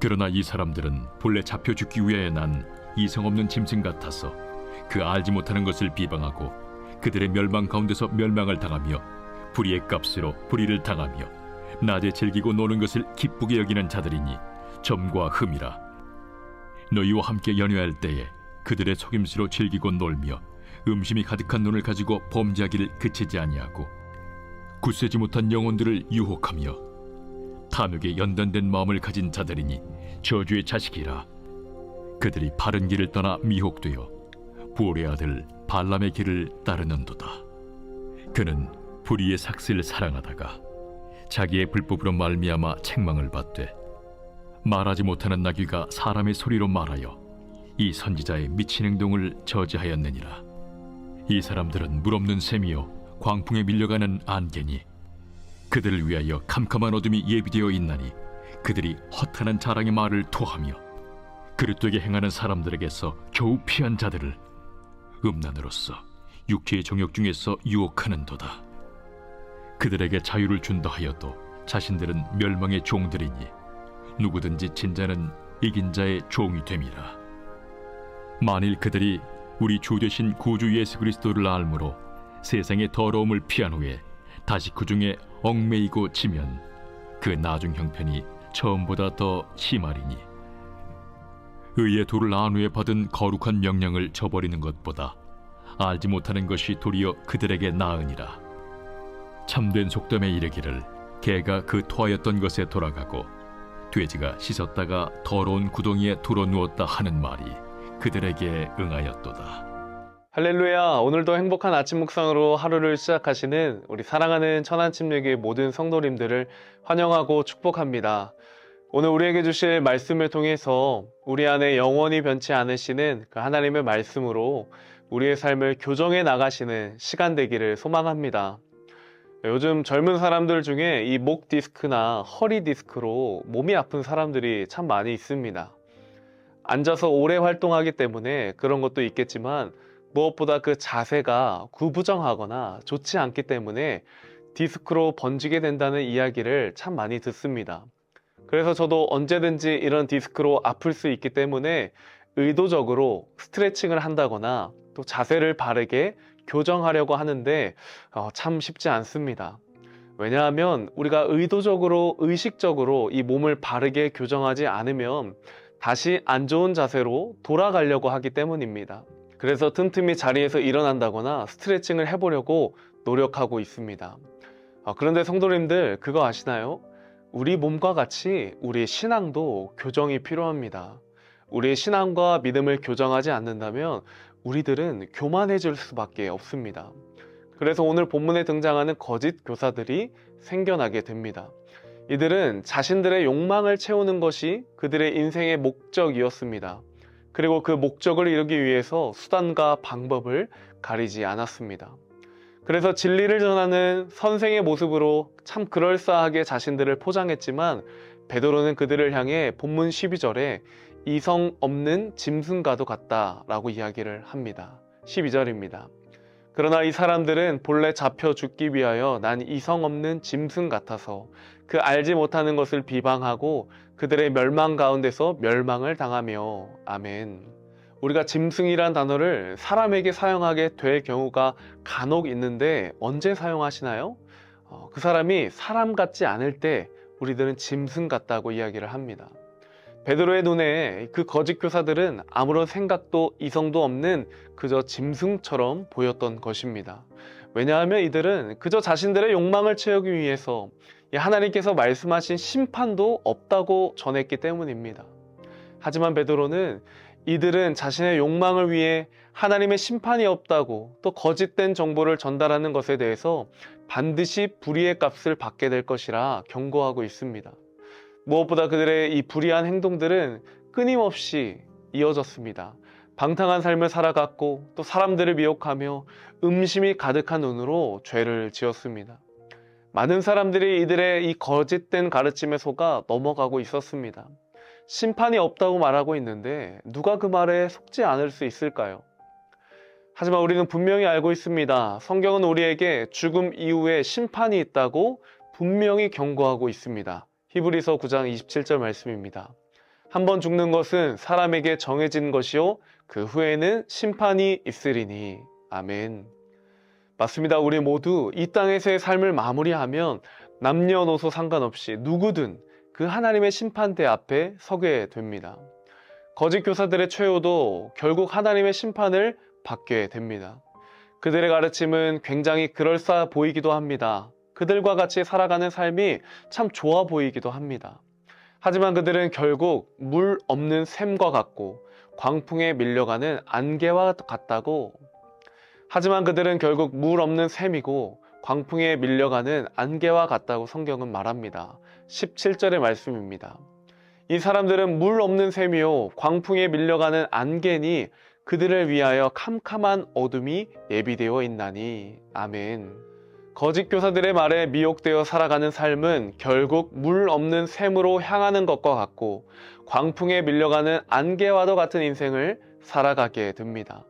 그러나 이 사람들은 본래 잡혀 죽기 위하여 난 이성 없는 짐승 같아서 그 알지 못하는 것을 비방하고 그들의 멸망 가운데서 멸망을 당하며 불의의 값으로 불의를 당하며 낮에 즐기고 노는 것을 기쁘게 여기는 자들이니 점과 흠이라. 너희와 함께 연회할 때에 그들의 속임수로 즐기고 놀며 음심이 가득한 눈을 가지고 범죄하기를 그치지 아니하고 굳세지 못한 영혼들을 유혹하며 탐욕에 연단된 마음을 가진 자들이니 저주의 자식이라. 그들이 바른 길을 떠나 미혹되어 부올의 아들 발람의 길을 따르는도다. 그는 불의의 삭슬을 사랑하다가 자기의 불법으로 말미암아 책망을 받되 말하지 못하는 나귀가 사람의 소리로 말하여 이 선지자의 미친 행동을 저지하였느니라. 이 사람들은 물 없는 샘이요 광풍에 밀려가는 안개니 그들을 위하여 캄캄한 어둠이 예비되어 있나니 그들이 허탄한 자랑의 말을 토하며 그릇되게 행하는 사람들에게서 겨우 피한 자들을 음란으로서 육체의 정욕 중에서 유혹하는도다. 그들에게 자유를 준다 하여도 자신들은 멸망의 종들이니 누구든지 진 자는 이긴 자의 종이 됨이라. 만일 그들이 우리 주 되신 구주 예수 그리스도를 알므로 세상의 더러움을 피한 후에 다시 그 중에 얽매이고 지면 그 나중 형편이 처음보다 더 심하리니 의의 도를 안 후에 받은 거룩한 명령을 저버리는 것보다 알지 못하는 것이 도리어 그들에게 나으니라. 참된 속담에 이르기를 개가 그 토하였던 것에 돌아가고 돼지가 씻었다가 더러운 구덩이에 돌아 누웠다 하는 말이 그들에게 응하였도다. 할렐루야. 오늘도 행복한 아침 묵상으로 하루를 시작하시는 우리 사랑하는 천안침례교회 모든 성도님들을 환영하고 축복합니다. 오늘 우리에게 주실 말씀을 통해서 우리 안에 영원히 변치 않으시는 그 하나님의 말씀으로 우리의 삶을 교정해 나가시는 시간 되기를 소망합니다. 요즘 젊은 사람들 중에 이 목 디스크나 허리 디스크로 몸이 아픈 사람들이 참 많이 있습니다. 앉아서 오래 활동하기 때문에 그런 것도 있겠지만 무엇보다 그 자세가 구부정하거나 좋지 않기 때문에 디스크로 번지게 된다는 이야기를 참 많이 듣습니다. 그래서 저도 언제든지 이런 디스크로 아플 수 있기 때문에 의도적으로 스트레칭을 한다거나 또 자세를 바르게 교정하려고 하는데 참 쉽지 않습니다. 왜냐하면 우리가 의도적으로 의식적으로 이 몸을 바르게 교정하지 않으면 다시 안 좋은 자세로 돌아가려고 하기 때문입니다. 그래서 틈틈이 자리에서 일어난다거나 스트레칭을 해보려고 노력하고 있습니다. 그런데 성도님들 그거 아시나요? 우리 몸과 같이 우리 신앙도 교정이 필요합니다. 우리의 신앙과 믿음을 교정하지 않는다면 우리들은 교만해질 수밖에 없습니다. 그래서 오늘 본문에 등장하는 거짓 교사들이 생겨나게 됩니다. 이들은 자신들의 욕망을 채우는 것이 그들의 인생의 목적이었습니다. 그리고 그 목적을 이루기 위해서 수단과 방법을 가리지 않았습니다. 그래서 진리를 전하는 선생의 모습으로 참 그럴싸하게 자신들을 포장했지만 베드로는 그들을 향해 본문 12절에 이성 없는 짐승과도 같다라고 이야기를 합니다. 12절입니다. 그러나 이 사람들은 본래 잡혀 죽기 위하여 난 이성 없는 짐승 같아서 그 알지 못하는 것을 비방하고 그들의 멸망 가운데서 멸망을 당하며. 아멘. 우리가 짐승이란 단어를 사람에게 사용하게 될 경우가 간혹 있는데 언제 사용하시나요? 그 사람이 사람 같지 않을 때 우리들은 짐승 같다고 이야기를 합니다. 베드로의 눈에 그 거짓 교사들은 아무런 생각도 이성도 없는 그저 짐승처럼 보였던 것입니다. 왜냐하면 이들은 그저 자신들의 욕망을 채우기 위해서 하나님께서 말씀하신 심판도 없다고 전했기 때문입니다. 하지만 베드로는 이들은 자신의 욕망을 위해 하나님의 심판이 없다고 또 거짓된 정보를 전달하는 것에 대해서 반드시 불의의 값을 받게 될 것이라 경고하고 있습니다. 무엇보다 그들의 이 불의한 행동들은 끊임없이 이어졌습니다. 방탕한 삶을 살아갔고 또 사람들을 미혹하며 음심이 가득한 눈으로 죄를 지었습니다. 많은 사람들이 이들의 이 거짓된 가르침에 속아 넘어가고 있었습니다. 심판이 없다고 말하고 있는데 누가 그 말에 속지 않을 수 있을까요? 하지만 우리는 분명히 알고 있습니다. 성경은 우리에게 죽음 이후에 심판이 있다고 분명히 경고하고 있습니다. 히브리서 9장 27절 말씀입니다. 한번 죽는 것은 사람에게 정해진 것이요 그 후에는 심판이 있으리니. 아멘. 맞습니다. 우리 모두 이 땅에서의 삶을 마무리하면 남녀노소 상관없이 누구든 그 하나님의 심판대 앞에 서게 됩니다. 거짓 교사들의 최후도 결국 하나님의 심판을 받게 됩니다. 그들의 가르침은 굉장히 그럴싸 보이기도 합니다. 그들과 같이 살아가는 삶이 참 좋아 보이기도 합니다. 하지만 그들은 결국 물 없는 샘과 같고 광풍에 밀려가는 안개와 같다고. 하지만 그들은 결국 물 없는 샘이고 광풍에 밀려가는 안개와 같다고 성경은 말합니다. 17절의 말씀입니다. 이 사람들은 물 없는 샘이요 광풍에 밀려가는 안개니 그들을 위하여 캄캄한 어둠이 예비되어 있나니. 아멘. 거짓 교사들의 말에 미혹되어 살아가는 삶은 결국 물 없는 샘으로 향하는 것과 같고 광풍에 밀려가는 안개와도 같은 인생을 살아가게 됩니다.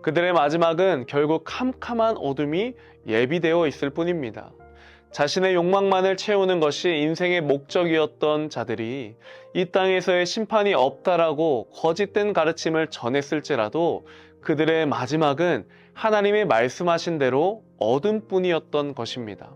그들의 마지막은 결국 캄캄한 어둠이 예비되어 있을 뿐입니다. 자신의 욕망만을 채우는 것이 인생의 목적이었던 자들이 이 땅에서의 심판이 없다라고 거짓된 가르침을 전했을지라도 그들의 마지막은 하나님이 말씀하신 대로 어둠뿐이었던 것입니다.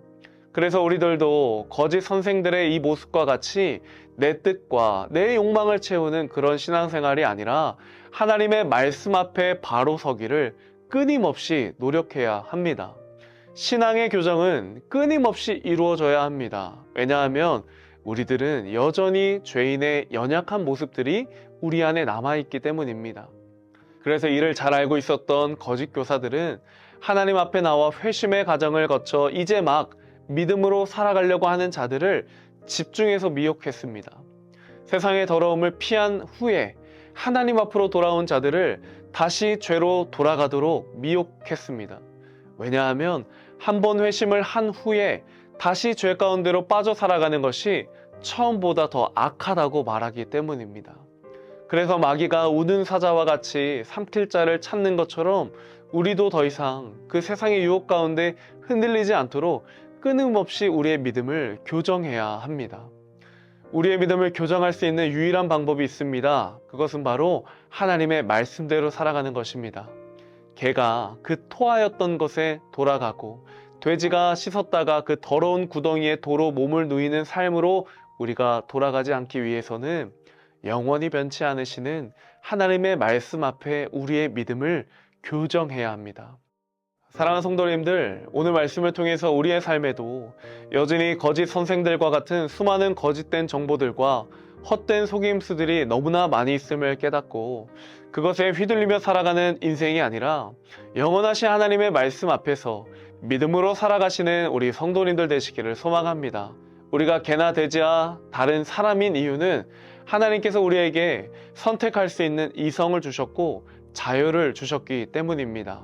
그래서 우리들도 거짓 선생들의 이 모습과 같이 내 뜻과 내 욕망을 채우는 그런 신앙생활이 아니라 하나님의 말씀 앞에 바로 서기를 끊임없이 노력해야 합니다. 신앙의 교정은 끊임없이 이루어져야 합니다. 왜냐하면 우리들은 여전히 죄인의 연약한 모습들이 우리 안에 남아있기 때문입니다. 그래서 이를 잘 알고 있었던 거짓 교사들은 하나님 앞에 나와 회심의 과정을 거쳐 이제 막 믿음으로 살아가려고 하는 자들을 집중해서 미혹했습니다. 세상의 더러움을 피한 후에 하나님 앞으로 돌아온 자들을 다시 죄로 돌아가도록 미혹했습니다. 왜냐하면 한 번 회심을 한 후에 다시 죄 가운데로 빠져 살아가는 것이 처음보다 더 악하다고 말하기 때문입니다. 그래서 마귀가 우는 사자와 같이 삼킬 자를 찾는 것처럼 우리도 더 이상 그 세상의 유혹 가운데 흔들리지 않도록 끊임없이 우리의 믿음을 교정해야 합니다. 우리의 믿음을 교정할 수 있는 유일한 방법이 있습니다. 그것은 바로 하나님의 말씀대로 살아가는 것입니다. 개가 그 토하였던 것에 돌아가고 돼지가 씻었다가 그 더러운 구덩이에 도로 몸을 누이는 삶으로 우리가 돌아가지 않기 위해서는 영원히 변치 않으시는 하나님의 말씀 앞에 우리의 믿음을 교정해야 합니다. 사랑하는 성도님들, 오늘 말씀을 통해서 우리의 삶에도 여전히 거짓 선생들과 같은 수많은 거짓된 정보들과 헛된 속임수들이 너무나 많이 있음을 깨닫고 그것에 휘둘리며 살아가는 인생이 아니라 영원하신 하나님의 말씀 앞에서 믿음으로 살아가시는 우리 성도님들 되시기를 소망합니다. 우리가 개나 돼지와 다른 사람인 이유는 하나님께서 우리에게 선택할 수 있는 이성을 주셨고 자유를 주셨기 때문입니다.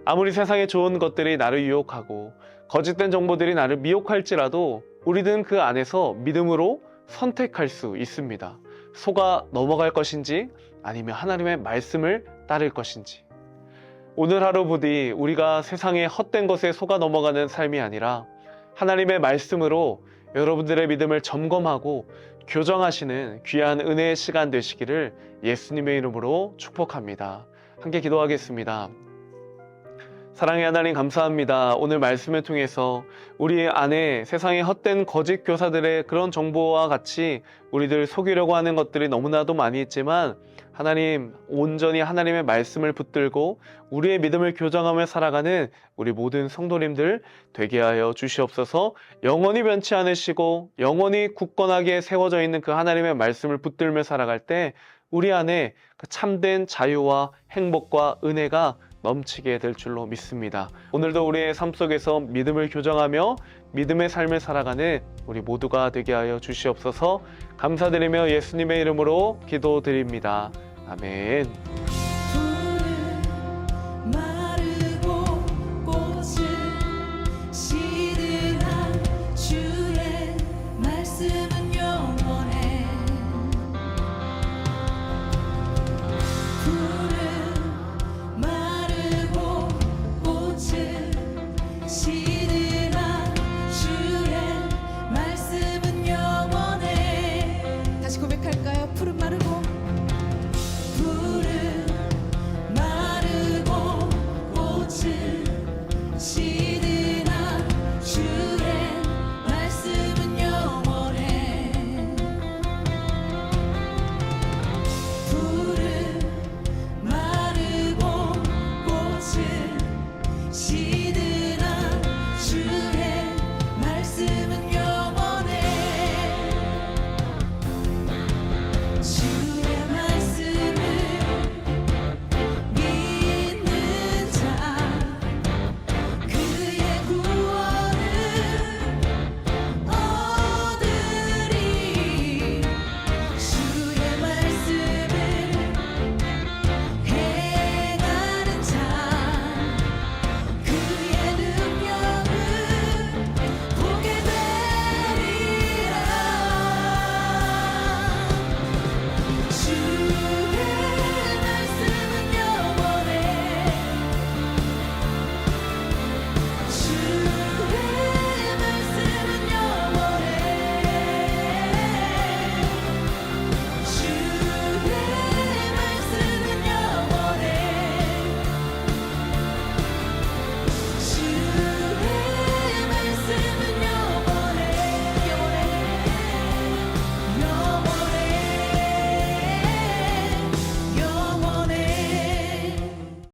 아무리 세상에 좋은 것들이 나를 유혹하고 거짓된 정보들이 나를 미혹할지라도 우리는 그 안에서 믿음으로 선택할 수 있습니다. 속아 넘어갈 것인지 아니면 하나님의 말씀을 따를 것인지. 오늘 하루 부디 우리가 세상의 헛된 것에 속아 넘어가는 삶이 아니라 하나님의 말씀으로 여러분들의 믿음을 점검하고 교정하시는 귀한 은혜의 시간 되시기를 예수님의 이름으로 축복합니다. 함께 기도하겠습니다. 사랑의 하나님 감사합니다. 오늘 말씀을 통해서 우리 안에 세상의 헛된 거짓 교사들의 그런 정보와 같이 우리들 속이려고 하는 것들이 너무나도 많이 있지만 하나님 온전히 하나님의 말씀을 붙들고 우리의 믿음을 교정하며 살아가는 우리 모든 성도님들 되게 하여 주시옵소서. 영원히 변치 않으시고 영원히 굳건하게 세워져 있는 그 하나님의 말씀을 붙들며 살아갈 때 우리 안에 그 참된 자유와 행복과 은혜가 넘치게 될 줄로 믿습니다. 오늘도 우리의 삶 속에서 믿음을 교정하며 믿음의 삶을 살아가는 우리 모두가 되게 하여 주시옵소서. 감사드리며 예수님의 이름으로 기도드립니다. 아멘. 다시 고백할까요? 푸른 마르고